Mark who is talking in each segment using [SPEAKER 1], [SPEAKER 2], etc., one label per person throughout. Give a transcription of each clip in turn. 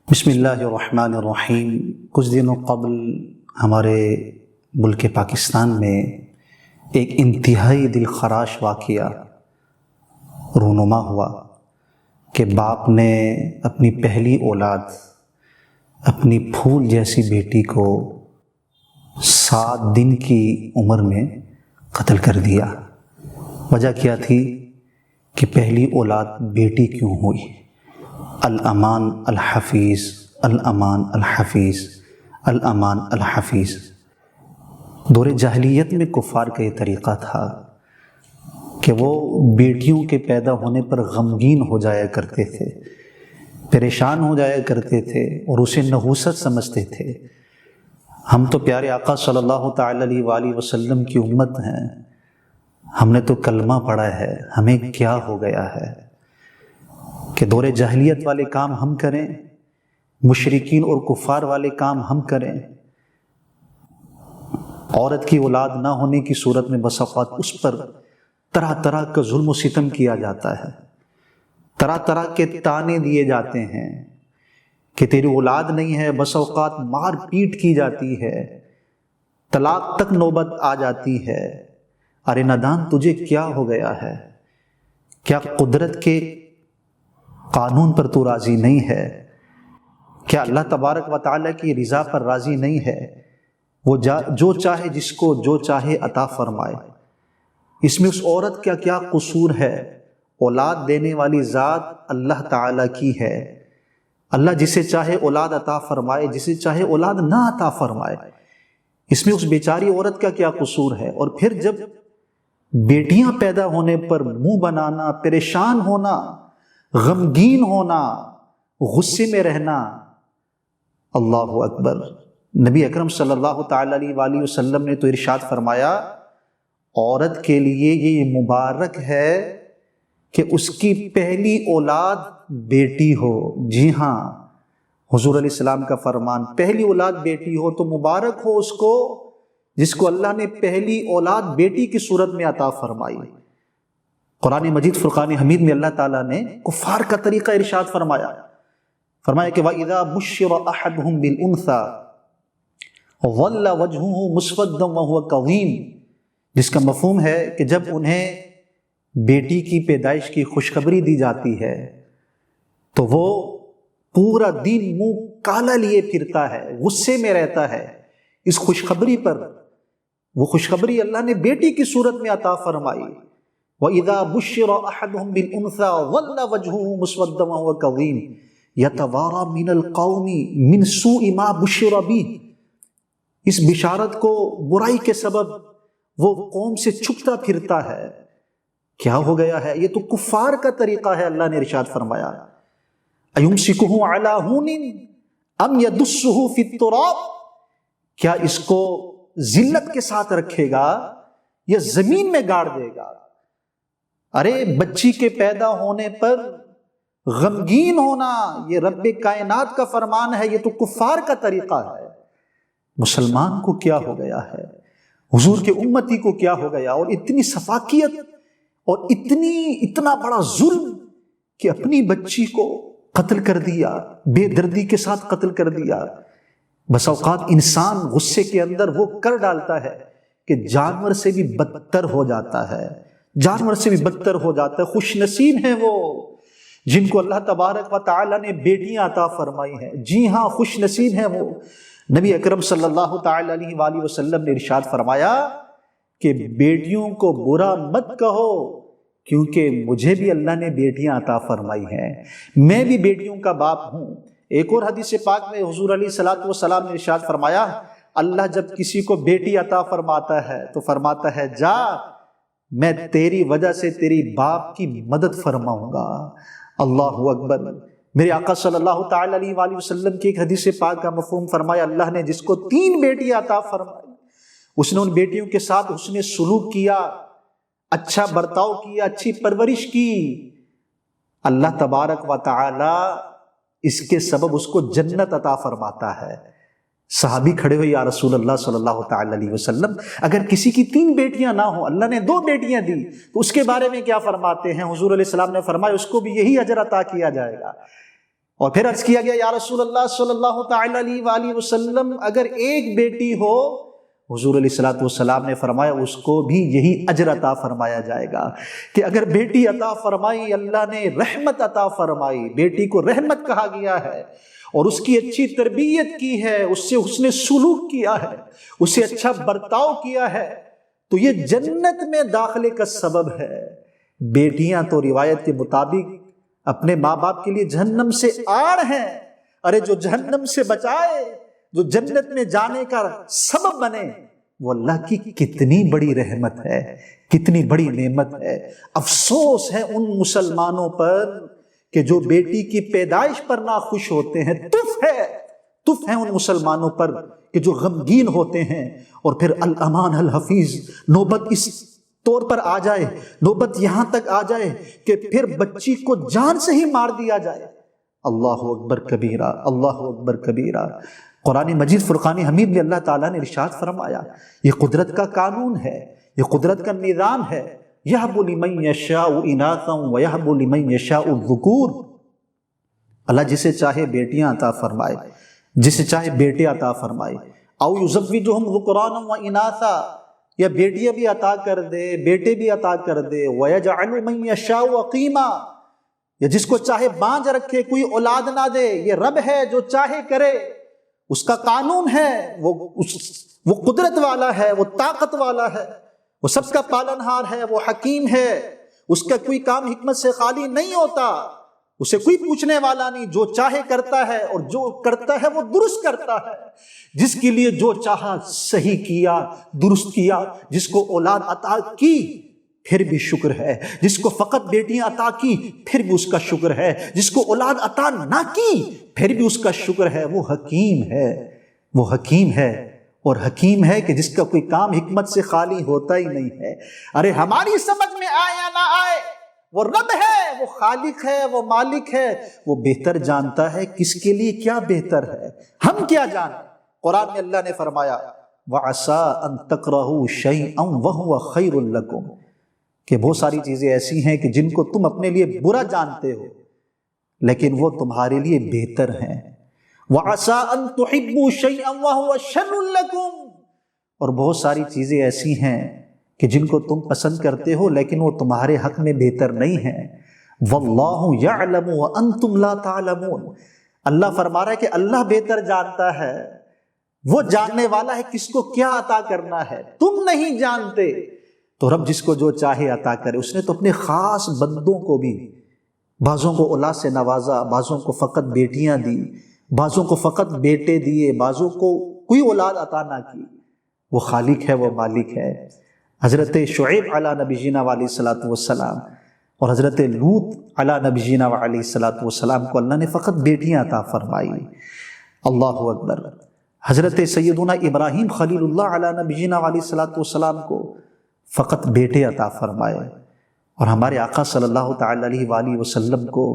[SPEAKER 1] بسم اللہ الرحمن الرحیم۔ کچھ دنوں قبل ہمارے ملک پاکستان میں ایک انتہائی دل خراش واقعہ رونما ہوا کہ باپ نے اپنی پہلی اولاد، اپنی پھول جیسی بیٹی کو 7 دن کی عمر میں قتل کر دیا۔ وجہ کیا تھی کہ پہلی اولاد بیٹی کیوں ہوئی؟ الامان الحفیظ، الامان الحفیظ، الامان الحفیظ۔ دور جاہلیت میں کفار کا یہ طریقہ تھا کہ وہ بیٹیوں کے پیدا ہونے پر غمگین ہو جایا کرتے تھے، پریشان ہو جایا کرتے تھے اور اسے نحوست سمجھتے تھے۔ ہم تو پیارے آقا صلی اللہ تعالی علیہ وآلہ وسلم کی امت ہیں، ہم نے تو کلمہ پڑھا ہے، ہمیں کیا ہو گیا ہے کہ دور جاہلیت والے کام ہم کریں، مشرکین اور کفار والے کام ہم کریں۔ عورت کی اولاد نہ ہونے کی صورت میں بس اوقات اس پر طرح طرح کا ظلم و ستم کیا جاتا ہے، طرح طرح کے طعنے دیے جاتے ہیں کہ تیری اولاد نہیں ہے، بس اوقات مار پیٹ کی جاتی ہے، طلاق تک نوبت آ جاتی ہے۔ ارے نادان، تجھے کیا ہو گیا ہے؟ کیا قدرت کے قانون پر تو راضی نہیں ہے؟ کیا اللہ تبارک و تعالیٰ کی رضا پر راضی نہیں ہے؟ وہ جو چاہے جس کو جو چاہے عطا فرمائے۔ اس میں اس عورت کا کیا قصور ہے؟ اولاد دینے والی ذات اللہ تعالیٰ کی ہے۔ اللہ جسے چاہے اولاد عطا فرمائے، جسے چاہے اولاد نہ عطا فرمائے۔ اس میں اس بیچاری عورت کا کیا قصور ہے؟ اور پھر جب بیٹیاں پیدا ہونے پر منہ بنانا، پریشان ہونا، غمگین ہونا، غصے میں رہنا، اللہ اکبر۔ نبی اکرم صلی اللہ تعالی علیہ وآلہ وسلم نے تو ارشاد فرمایا، عورت کے لیے یہ مبارک ہے کہ اس کی پہلی اولاد بیٹی ہو۔ جی ہاں، حضور علیہ السلام کا فرمان، پہلی اولاد بیٹی ہو تو مبارک ہو اس کو جس کو اللہ نے پہلی اولاد بیٹی کی صورت میں عطا فرمائی۔ قرآن مجید فرقان حمید میں اللہ تعالیٰ نے کفار کا طریقہ ارشاد فرمایا کہ وَإِذَا بُشِّرَ أَحَدُهُمْ بِالْأُنثَى ظَلَّ وَجْهُهُ مُسْوَدًّا وَهُوَ كَظِيمٌ، جس کا مفہوم ہے کہ جب انہیں بیٹی کی پیدائش کی خوشخبری دی جاتی ہے تو وہ پورا دن منہ کالا لیے پھرتا ہے، غصے میں رہتا ہے اس خوشخبری پر۔ وہ خوشخبری اللہ نے بیٹی کی صورت میں عطا فرمائی۔ وَإِذَا بُشِّرَ أَحَدُهُمْ بِالْأُنثَى ظَلَّ وَجْهُهُ مُسْوَدًّا وَهُوَ كَظِيمٌ يَتَوَارَى مِنَ الْقَوْمِ مِنْ سُوءِ مَا بُشِّرَ بِهِ۔ اس بشارت کو برائی کے سبب وہ قوم سے چھپتا پھرتا ہے۔ کیا ہو گیا ہے؟ یہ تو کفار کا طریقہ ہے۔ اللہ نے ارشاد فرمایا، أَيُمْسِكُهُ عَلَى هُونٍ أَمْ يَدُسُّهُ فِي التُّرَابِ، کیا اس کو ذلت کے ساتھ رکھے گا یا زمین میں گاڑ دے گا؟ ارے بچی کے پیدا ہونے پر غمگین ہونا یہ رب کائنات کا فرمان ہے، یہ تو کفار کا طریقہ ہے۔ مسلمان کو کیا ہو گیا ہے؟ حضور کے امتی کو کیا ہو گیا؟ اور اتنی سفاکیت اور اتنا بڑا ظلم کہ اپنی بچی کو قتل کر دیا، بے دردی کے ساتھ قتل کر دیا۔ بس اوقات انسان غصے کے اندر وہ کر ڈالتا ہے کہ جانور سے بھی بدتر ہو جاتا ہے، جانور سے بھی بدتر ہو جاتا ہے۔ خوش نصیب ہیں وہ جن کو اللہ تبارک و تعالی نے بیٹیاں عطا فرمائی ہیں۔ جی ہاں، خوش نصیب ہیں وہ۔ نبی اکرم صلی اللہ تعالی علیہ وآلہ وسلم نے ارشاد فرمایا کہ بیٹیوں کو برا مت کہو، کیونکہ مجھے بھی اللہ نے بیٹیاں عطا فرمائی ہیں، میں بھی بیٹیوں کا باپ ہوں۔ ایک اور حدیث پاک میں حضور علیہ الصلوۃ والسلام نے ارشاد فرمایا، اللہ جب کسی کو بیٹی عطا فرماتا ہے تو فرماتا ہے، جا میں تیری وجہ سے تیری باپ کی مدد فرماؤں گا۔ اللہ اکبر۔ میرے آقا صلی اللہ تعالی علیہ وآلہ وسلم کی ایک حدیث پاک کا مفہوم فرمایا، اللہ نے جس کو 3 بیٹیاں عطا فرمائی، اس نے ان بیٹیوں کے ساتھ حسن سلوک کیا، اچھا برتاؤ کیا، اچھی پرورش کی، اللہ تبارک و تعالی اس کے سبب اس کو جنت عطا فرماتا ہے۔ صحابی کھڑے ہوئے، یا رسول اللہ صلی اللہ تعالی علیہ وسلم، اگر کسی کی 3 بیٹیاں نہ ہوں، اللہ نے 2 بیٹیاں دی، تو اس کے بارے میں کیا فرماتے ہیں؟ حضور علیہ السلام نے فرمایا اس کو بھی یہی اجر عطا کیا جائے گا۔ اور پھر عرض کیا گیا یا رسول اللہ صلی اللہ تعالی علیہ وآلہ وسلم اگر ایک بیٹی ہو، حضور علیہ الصلوۃ والسلام نے فرمایا اس کو بھی یہی اجر عطا فرمایا جائے گا کہ اگر بیٹی عطا فرمائی، اللہ نے رحمت عطا فرمائی، بیٹی کو رحمت کہا گیا ہے، اور اس کی اچھی تربیت کی ہے، اس سے حسن سلوک کیا ہے، اسے اچھا برتاؤ کیا ہے، تو یہ جنت میں داخلے کا سبب ہے۔ بیٹیاں تو روایت کے مطابق اپنے ماں باپ کے لیے جہنم سے آڑ ہیں، ارے جو جہنم سے بچائے، جو جنت میں جانے کا سبب بنے، وہ اللہ کی کتنی بڑی رحمت ہے، کتنی بڑی نعمت ہے۔ افسوس ہے ان مسلمانوں پر کہ جو بیٹی کی پیدائش پر ناخوش ہوتے ہیں، تف ہے ان مسلمانوں پر کہ جو غمگین ہوتے ہیں، اور پھر الامان الحفیظ نوبت اس طور پر آ جائے، نوبت یہاں تک آ جائے کہ پھر بچی کو جان سے ہی مار دیا جائے۔ اللہ اکبر کبیرہ، اللہ اکبر کبیرہ۔ قرآن مجید فرقان حمید میں اللہ تعالیٰ نے ارشاد فرمایا یہ قدرت کا قانون ہے، یہ قدرت کا نظام ہے، یہب لمن یشاء اناثا ویہب لمن یشاء الذکور۔ اللہ جسے چاہے بیٹیاں عطا فرمائے، جسے چاہے بیٹے عطا فرمائے، او یزوجہم ذکرانا واناثا، یا بیٹیاں بھی عطا کر دے، بیٹے بھی عطا کر دے، ویجعل من یشاء عقیما، یا جس کو چاہے بانجھ رکھے، کوئی اولاد نہ دے۔ یہ رب ہے جو چاہے کرے، اس کا قانون ہے، وہ قدرت والا ہے، وہ طاقت والا ہے، وہ سب کا پالنہار ہے، وہ حکیم ہے، اس کا کوئی کام حکمت سے خالی نہیں ہوتا، اسے کوئی پوچھنے والا نہیں، جو چاہے کرتا ہے، اور جو کرتا ہے وہ درست کرتا ہے۔ جس کے لیے جو چاہا صحیح کیا، درست کیا، جس کو اولاد عطا کی پھر بھی شکر ہے، جس کو فقط بیٹیاں عطا کی پھر بھی اس کا شکر ہے، جس کو اولاد عطا نہ کی پھر بھی اس کا شکر ہے۔ وہ حکیم ہے، وہ حکیم ہے، اور حکیم ہے کہ جس کا کوئی کام حکمت سے خالی ہوتا ہی نہیں ہے۔ ارے ہماری سمجھ میں آئے یا نہ آئے، وہ رب ہے، وہ خالق ہے، وہ مالک ہے، وہ بہتر جانتا ہے کس کے لیے کیا بہتر ہے، ہم کیا جانیں۔ قرآن میں اللہ نے فرمایا وَعَسَىٰ أَن تَكْرَهُوا شَيْئًا وَهُوَ خَيْرٌ لَكُمْ، کہ بہت ساری چیزیں ایسی ہیں کہ جن کو تم اپنے لیے برا جانتے ہو لیکن وہ تمہارے لیے بہتر ہیں۔ وَعَسَىٰ أَن تُحِبُّوا شَيْئًا وَهُوَ شَرٌّ لَكُمْ، اور بہت ساری چیزیں ایسی ہیں کہ جن کو تم پسند کرتے ہو لیکن وہ تمہارے حق میں بہتر نہیں ہیں۔ وَاللَّهُ يَعْلَمُ وَأَنْتُمْ لَا تَعْلَمُونَ، اللہ فرما رہا ہے کہ اللہ بہتر جانتا ہے، وہ جاننے والا ہے کس کو کیا عطا کرنا ہے، تم نہیں جانتے۔ تو رب جس کو جو چاہے عطا کرے۔ اس نے تو اپنے خاص بندوں کو بھی، بعضوں کو اولاد سے نوازا، بعضوں کو فقط بیٹیاں دی، بعضوں کو فقط بیٹے دیے، بعضوں کو کوئی اولاد عطا نہ کی۔ وہ خالق ہے، وہ مالک ہے۔ حضرت شعیب علیہ نبی جینا علیہ الصلوۃ والسلام اور حضرت لوط علیہ نبی جینا علیہ الصلوۃ والسلام کو اللہ نے فقط بیٹیاں عطا فرمائی۔ اللہ اکبر۔ حضرت سیدنا ابراہیم خلیل اللہ علیہ نبی جینا علیہ الصلوۃ والسلام کو فقط بیٹے عطا فرمائے، اور ہمارے آقا صلی اللہ تعالی علیہ وآلہ وسلم کو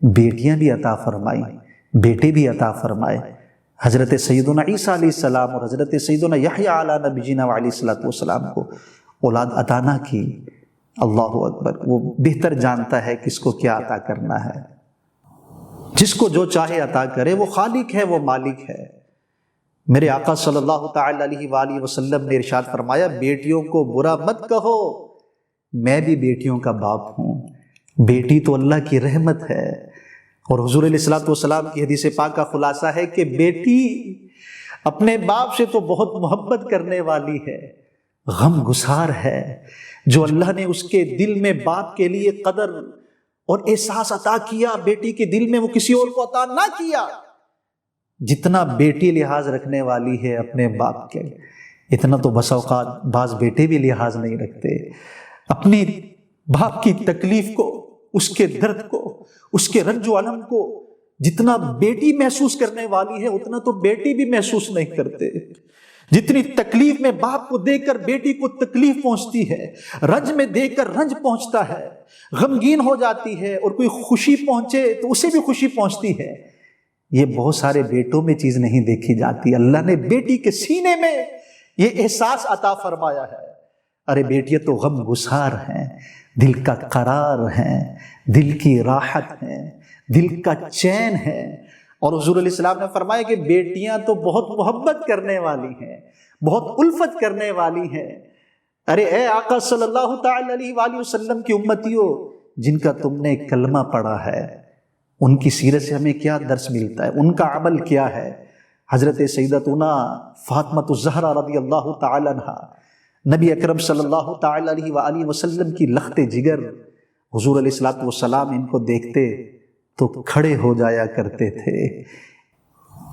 [SPEAKER 1] بیٹیاں بھی عطا فرمائیں، بیٹے بھی عطا فرمائے۔ حضرت سیدنا عیسیٰ علیہ السلام اور حضرت سیدنا یحییٰ علیہ نبی جینا علیہ الصلوۃ والسلام کو اولاد عطا نہ کی۔ اللہ اکبر۔ وہ بہتر جانتا ہے کس کو کیا عطا کرنا ہے، جس کو جو چاہے عطا کرے، وہ خالق ہے، وہ مالک ہے۔ میرے آقا صلی اللہ تعالی علیہ وآلہ وسلم نے ارشاد فرمایا بیٹیوں کو برا مت کہو، میں بھی بیٹیوں کا باپ ہوں، بیٹی تو اللہ کی رحمت ہے۔ اور حضور علیہ الصلوۃ والسلام کی حدیث پاک کا خلاصہ ہے کہ بیٹی اپنے باپ سے تو بہت محبت کرنے والی ہے، غم گسار ہے۔ جو اللہ نے اس کے دل میں باپ کے لیے قدر اور احساس عطا کیا، بیٹی کے دل میں وہ کسی اور کو عطا نہ کیا۔ جتنا بیٹی لحاظ رکھنے والی ہے اپنے باپ کے، اتنا تو بسا اوقات بعض بیٹے بھی لحاظ نہیں رکھتے۔ اپنی باپ کی تکلیف کو، اس کے درد کو، اس کے رنج و الم کو جتنا بیٹی محسوس کرنے والی ہے اتنا تو بیٹی بھی محسوس نہیں کرتے۔ جتنی تکلیف میں باپ کو دیکھ کر بیٹی کو تکلیف پہنچتی ہے، رنج میں دیکھ کر رنج پہنچتا ہے، غمگین ہو جاتی ہے، اور کوئی خوشی پہنچے تو اسے بھی خوشی پہنچتی ہے، یہ بہت سارے بیٹوں میں چیز نہیں دیکھی جاتی۔ اللہ نے بیٹی کے سینے میں یہ احساس عطا فرمایا ہے۔ ارے بیٹیاں تو غم گسار ہیں، دل کا قرار ہیں، دل کی راحت ہیں، دل کا چین ہے۔ اور حضور علیہ السلام نے فرمایا کہ بیٹیاں تو بہت محبت کرنے والی ہیں، بہت الفت کرنے والی ہیں۔ ارے اے آقا صلی اللہ تعالی علیہ وآلہ وسلم کی امتیوں، جن کا تم نے کلمہ پڑھا ہے، ان کی سیرت سے ہمیں کیا درس ملتا ہے، ان کا عمل کیا ہے؟ حضرت سیدتنا فاطمۃ الزہرا رضی اللہ تعالی عنہ، نبی اکرم صلی اللہ تعالی علیہ وآلہ وسلم کی لخت جگر، حضور علیہ الصلوۃ والسلام ان کو دیکھتے تو کھڑے ہو جایا کرتے تھے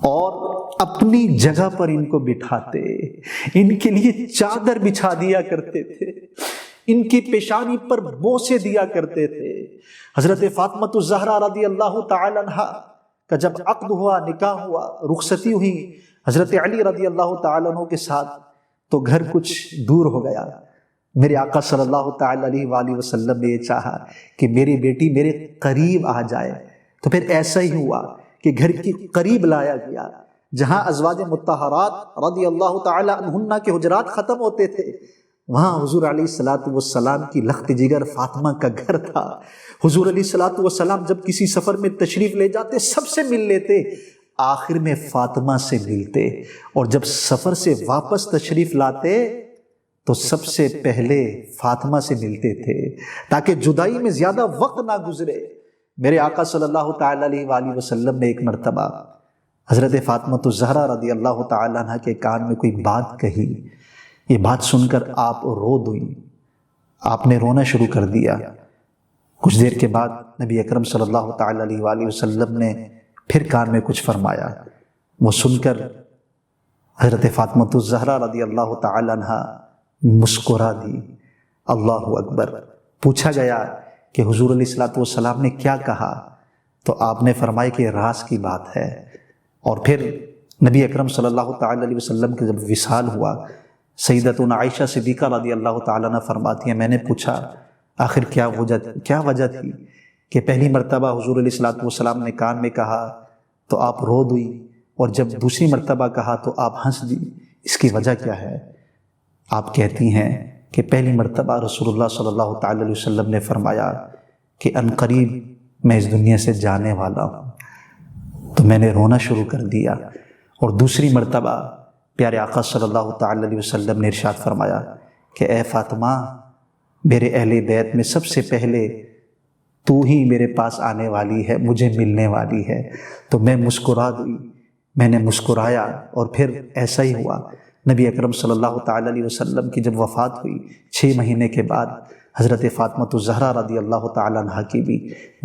[SPEAKER 1] اور اپنی جگہ پر ان کو بٹھاتے، ان کے لیے چادر بچھا دیا کرتے تھے، ان کی پیشانی پر بوسے دیا کرتے تھے۔ حضرت فاطمۃ الزہرا رضی اللہ تعالی عنہ کا جب عقد ہوا، نکاح ہوا، رخصتی ہوئی حضرت علی رضی اللہ تعالی عنہ کے ساتھ، تو گھر کچھ دور ہو گیا۔ میرے آقا صلی اللہ تعالی علیہ وآلہ وسلم نے یہ چاہا کہ میری بیٹی میرے قریب آ جائے، تو پھر ایسا ہی ہوا کہ گھر کی قریب لایا گیا، جہاں ازواج مطہرات رضی اللہ تعالی عنہن کے حجرات ختم ہوتے تھے، وہاں حضور علیہ الصلوۃ والسلام کی لخت جگر فاطمہ کا گھر تھا۔ حضور علیہ الصلوۃ والسلام جب کسی سفر میں تشریف لے جاتے، سب سے مل لیتے، آخر میں فاطمہ سے ملتے، اور جب سفر سے واپس تشریف لاتے تو سب سے پہلے فاطمہ سے ملتے تھے، تاکہ جدائی میں زیادہ وقت نہ گزرے۔ میرے آقا صلی اللہ تعالی علیہ وآلہ وسلم نے ایک مرتبہ حضرت فاطمۃ الزہرا رضی اللہ تعالی عنہ کے کان میں کوئی بات کہی، یہ بات سن کر آپ رو دوئی، آپ نے رونا شروع کر دیا۔ کچھ دیر کے بعد نبی اکرم صلی اللہ تعالی علیہ وآلہ وسلم نے پھر کان میں کچھ فرمایا، وہ سن کر حضرت فاطمۃ الزہرا رضی اللہ تعالی عنہ مسکرا دی۔ اللہ اکبر۔ پوچھا گیا کہ حضور علیہ الصلوۃ والسلام نے کیا کہا، تو آپ نے فرمایا کہ راز کی بات ہے۔ اور پھر نبی اکرم صلی اللہ تعالی علیہ وسلم کے جب وصال ہوا، سیدتنا عائشہ صدیقہ رضی اللہ تعالیٰ عنہ فرماتی ہیں، میں نے پوچھا آخر کیا وجہ تھی کہ پہلی مرتبہ حضور علیہ الصلوۃ والسلام نے کان میں کہا تو آپ رو دوئی، اور جب دوسری مرتبہ کہا تو آپ ہنس دی، اس کی وجہ کیا ہے؟ آپ کہتی ہیں کہ پہلی مرتبہ رسول اللہ صلی اللہ تعالی علیہ وسلم نے فرمایا کہ ان قریب میں اس دنیا سے جانے والا ہوں، تو میں نے رونا شروع کر دیا۔ اور دوسری مرتبہ پیارے آقا صلی اللہ تعالی علیہ وسلم نے ارشاد فرمایا کہ اے فاطمہ، میرے اہل بیت میں سب سے پہلے تو ہی میرے پاس آنے والی ہے، مجھے ملنے والی ہے۔ تو میں مسکرا دی، میں نے مسکرایا، اور پھر ایسا ہی ہوا۔ نبی اکرم صلی اللہ تعالی علیہ وسلم کی جب وفات ہوئی، 6 مہینے کے بعد حضرت فاطمۃ الزہرا رضی اللہ تعالی عنہ کی بھی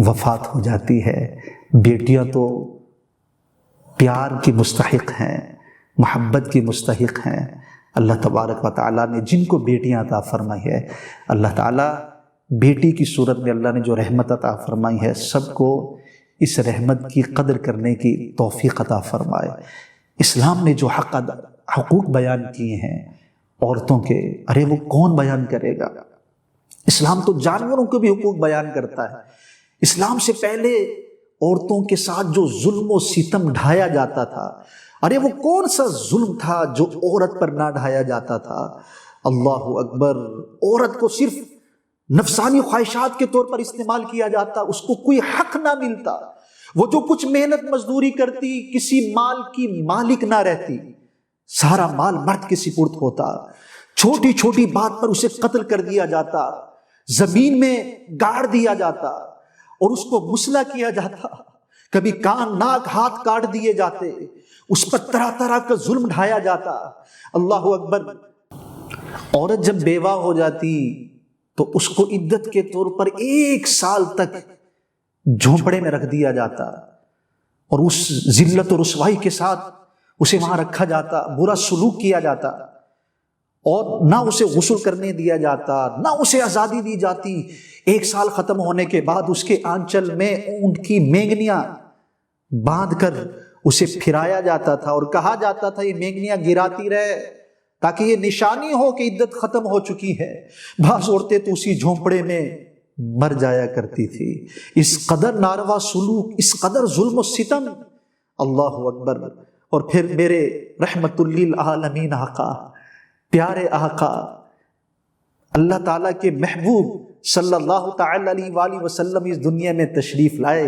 [SPEAKER 1] وفات ہو جاتی ہے۔ بیٹیاں تو پیار کی مستحق ہیں، محبت کی مستحق ہیں۔ اللہ تبارک و تعالیٰ نے جن کو بیٹیاں عطا فرمائی ہے، اللہ تعالیٰ بیٹی کی صورت میں اللہ نے جو رحمت عطا فرمائی ہے، سب کو اس رحمت کی قدر کرنے کی توفیق عطا فرمائے۔ اسلام نے جو حقوق بیان کیے ہیں عورتوں کے، ارے وہ کون بیان کرے گا؟ اسلام تو جانوروں کے بھی حقوق بیان کرتا ہے۔ اسلام سے پہلے عورتوں کے ساتھ جو ظلم و ستم ڈھایا جاتا تھا، ارے وہ کون سا ظلم تھا جو عورت پر نہ ڈھایا جاتا تھا؟ اللہ اکبر۔ عورت کو صرف نفسانی خواہشات کے طور پر استعمال کیا جاتا، اس کو کوئی حق نہ ملتا، وہ جو کچھ محنت مزدوری کرتی کسی مال کی مالک نہ رہتی، سارا مال مرد کے سپرد ہوتا، چھوٹی چھوٹی بات پر اسے قتل کر دیا جاتا، زمین میں گاڑ دیا جاتا اور اس کو مسلح کیا جاتا، کبھی کان ناک ہاتھ کاٹ دیے جاتے، اس پر طرح طرح کا ظلم ڈھایا جاتا۔ اللہ اکبر۔ عورت جب بیوہ ہو جاتی تو اس کو عدت کے طور پر 1 سال تک جھونپڑے میں رکھ دیا جاتا، اور اس ذلت و رسوائی کے ساتھ اسے وہاں رکھا جاتا، برا سلوک کیا جاتا، اور نہ اسے غسل کرنے دیا جاتا، نہ اسے آزادی دی جاتی۔ 1 سال ختم ہونے کے بعد اس کے آنچل میں اونٹ کی مینگنیاں باندھ کر اسے پھرایا جاتا تھا، اور کہا جاتا تھا یہ مینگنیاں گراتی رہے تاکہ یہ نشانی ہو کہ عدت ختم ہو چکی ہے۔ بعض عورتیں تو اسی جھونپڑے میں مر جایا کرتی تھی۔ اس قدر ناروا سلوک، اس قدر ظلم و ستم، اللہ اکبر۔ اور پھر میرے رحمت للعالمین آقا، پیارے آقا، اللہ تعالیٰ کے محبوب صلی اللہ تعالی علیہ وآلہ وسلم اس دنیا میں تشریف لائے،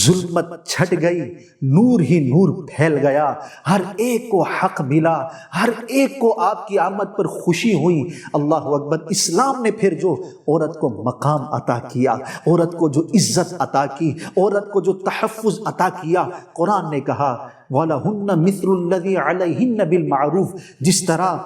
[SPEAKER 1] ظلمت چھٹ گئی، نور ہی نور پھیل گیا، ہر ایک کو حق ملا، ہر ایک کو آپ کی آمد پر خوشی ہوئی۔ اللہ اکبر۔ اسلام نے پھر جو عورت کو مقام عطا کیا، عورت کو جو عزت عطا کی، عورت کو جو تحفظ عطا کیا، قرآن نے کہا وَلَهُنَّ مِثْلُ الَّذِي عَلَيْهِنَّ بِالْمَعْرُوفِ، جس طرح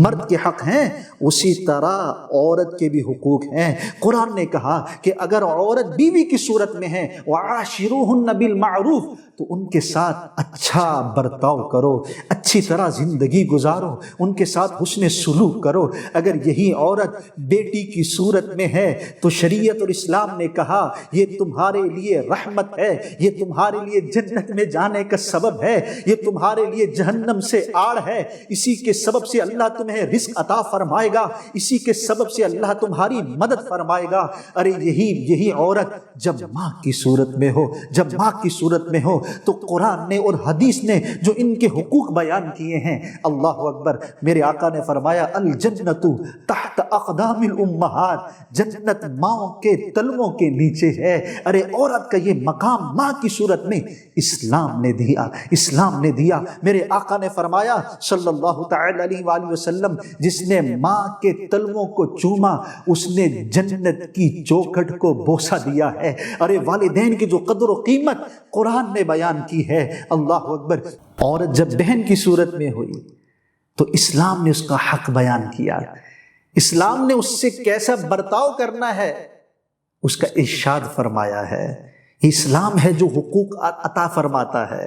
[SPEAKER 1] مرد کے حق ہیں اسی طرح عورت کے بھی حقوق ہیں۔ قرآن نے کہا کہ اگر عورت بیوی کی صورت میں ہے وَعَاشِرُوهُنَّ بِالْمَعْرُوفِ، تو ان کے ساتھ اچھا برتاؤ کرو، اچھی طرح زندگی گزارو، ان کے ساتھ حسن سلوک کرو۔ اگر یہی عورت بیٹی کی صورت میں ہے تو شریعت اور اسلام نے کہا یہ تمہارے لیے رحمت ہے، یہ تمہارے لیے جنت میں جانے کا سبب ہے، یہ تمہارے لیے جہنم سے آڑ ہے، اسی کے سبب سے اللہ تمہیں رزق عطا فرمائے گا، اسی کے سبب سے اللہ تمہاری مدد فرمائے گا۔ ارے یہی عورت جب ماں کی صورت میں ہو، جب ماں کی صورت میں ہو، تو قرآن نے اور حدیث نے جو ان کے حقوق بیان کیے ہیں، اللہ اکبر۔ میرے آقا نے فرمایا الجنت تحت اقدام الامہات، جنت ماں کے تلووں کے نیچے ہے۔ ارے عورت کا یہ مقام ماں کی صورت میں اسلام نے دیا، اسلام نے دیا۔ میرے آقا نے فرمایا صلی اللہ تعالی علیہ وآلہ وسلم، جس نے ماں کے تلووں کو چوما اس نے جنت کی چوکھٹ کو بوسہ دیا ہے۔ ارے والدین کی جو قدر و قیمت قرآن نے بیان کی ہے، اللہ اکبر۔ عورت جب بہن کی صورت میں ہوئی تو اسلام نے اس کا حق بیان کیا، اسلام نے اس سے کیسا برتاؤ کرنا ہے اس کا ارشاد فرمایا ہے۔ یہ اسلام ہے جو حقوق عطا فرماتا ہے،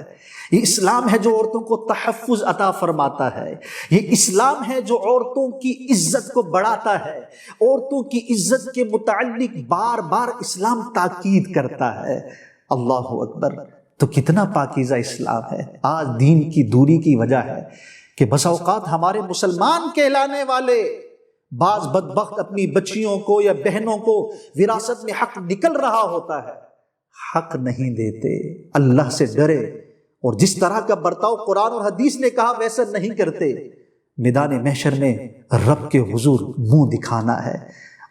[SPEAKER 1] یہ اسلام ہے جو عورتوں کو تحفظ عطا فرماتا ہے، یہ اسلام ہے جو عورتوں کی عزت کو بڑھاتا ہے۔ عورتوں کی عزت کے متعلق بار بار اسلام تاکید کرتا ہے۔ اللہ اکبر۔ تو کتنا پاکیزہ اسلام ہے۔ آج دین کی دوری کی وجہ ہے کہ بس اوقات ہمارے مسلمان کہلانے والے بعض بدبخت اپنی بچیوں کو یا بہنوں کو وراثت میں حق نکل رہا ہوتا ہے، حق نہیں دیتے۔ اللہ سے ڈرے اور جس طرح کا برتاؤ قرآن اور حدیث نے کہا ویسا نہیں کرتے۔ میدان محشر میں رب کے حضور منہ دکھانا ہے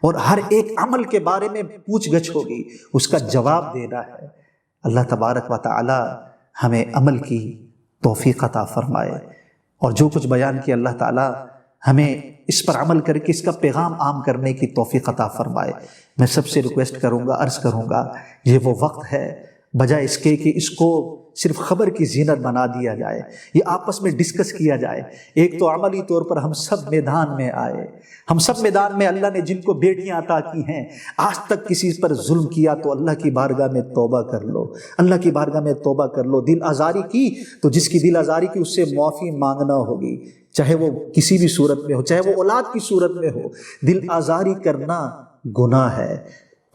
[SPEAKER 1] اور ہر ایک عمل کے بارے میں پوچھ گچھ ہوگی، اس کا جواب دینا ہے۔ اللہ تبارک و تعالی ہمیں عمل کی توفیق عطا فرمائے، اور جو کچھ بیان کیا اللہ تعالی ہمیں اس پر عمل کر کے اس کا پیغام عام کرنے کی توفیق عطا فرمائے۔ میں سب سے ریکویسٹ کروں گا، عرض کروں گا، یہ وہ وقت ہے بجائے اس کے کہ اس کو صرف خبر کی زینت بنا دیا جائے، یہ آپس میں ڈسکس کیا جائے۔ ایک تو عملی طور پر ہم سب میدان میں آئے، ہم سب میدان میں اللہ نے جن کو بیٹیاں عطا کی ہیں، آج تک کسی پر ظلم کیا تو اللہ کی بارگاہ میں توبہ کر لو، اللہ کی بارگاہ میں توبہ کر لو۔ دل آزاری کی تو جس کی دل آزاری کی اس سے معافی مانگنا ہوگی، چاہے وہ کسی بھی صورت میں ہو، چاہے وہ اولاد کی صورت میں ہو۔ دل آزاری کرنا گناہ ہے،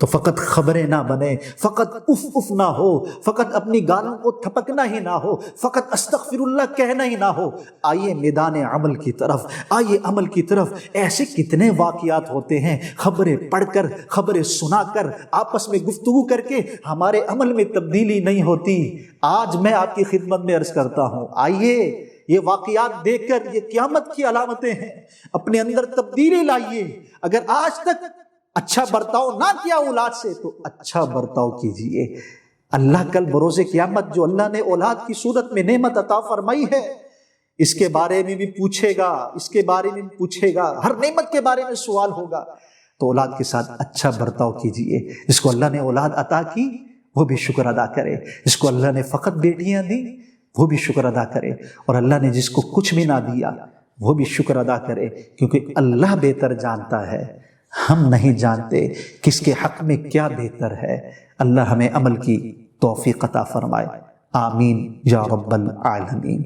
[SPEAKER 1] تو فقط خبریں نہ بنے، فقط اف اف نہ ہو، فقط اپنی گالوں کو تھپکنا ہی نہ ہو، فقط استغفر اللہ کہنا ہی نہ ہو۔ آئیے میدان عمل کی طرف، آئیے عمل کی طرف۔ ایسے کتنے واقعات ہوتے ہیں، خبریں پڑھ کر، خبریں سنا کر، آپس میں گفتگو کر کے ہمارے عمل میں تبدیلی نہیں ہوتی۔ آج میں آپ کی خدمت میں عرض کرتا ہوں، آئیے یہ واقعات دیکھ کر یہ قیامت کی علامتیں ہیں، اپنے اندر تبدیلی لائیے۔ اگر آج تک اچھا برتاؤ نہ کیا اولاد سے تو اچھا برتاؤ کیجئے۔ اللہ کل بروز قیامت جو اللہ نے اولاد کی صورت میں نعمت عطا فرمائی ہے اس کے بارے میں بھی پوچھے گا، اس کے بارے میں بھی پوچھے گا، ہر نعمت کے بارے میں سوال ہوگا۔ تو اولاد کے ساتھ اچھا برتاؤ کیجئے۔ جس کو اللہ نے اولاد عطا کی وہ بھی شکر ادا کرے، جس کو اللہ نے فقط بیٹیاں دی وہ بھی شکر ادا کرے، اور اللہ نے جس کو کچھ بھی نہ دیا وہ بھی شکر ادا کرے، کیونکہ اللہ بہتر جانتا ہے، ہم نہیں جانتے کس کے حق میں کیا بہتر ہے۔ اللہ ہمیں عمل کی توفیق عطا فرمائے، آمین یا رب العالمین۔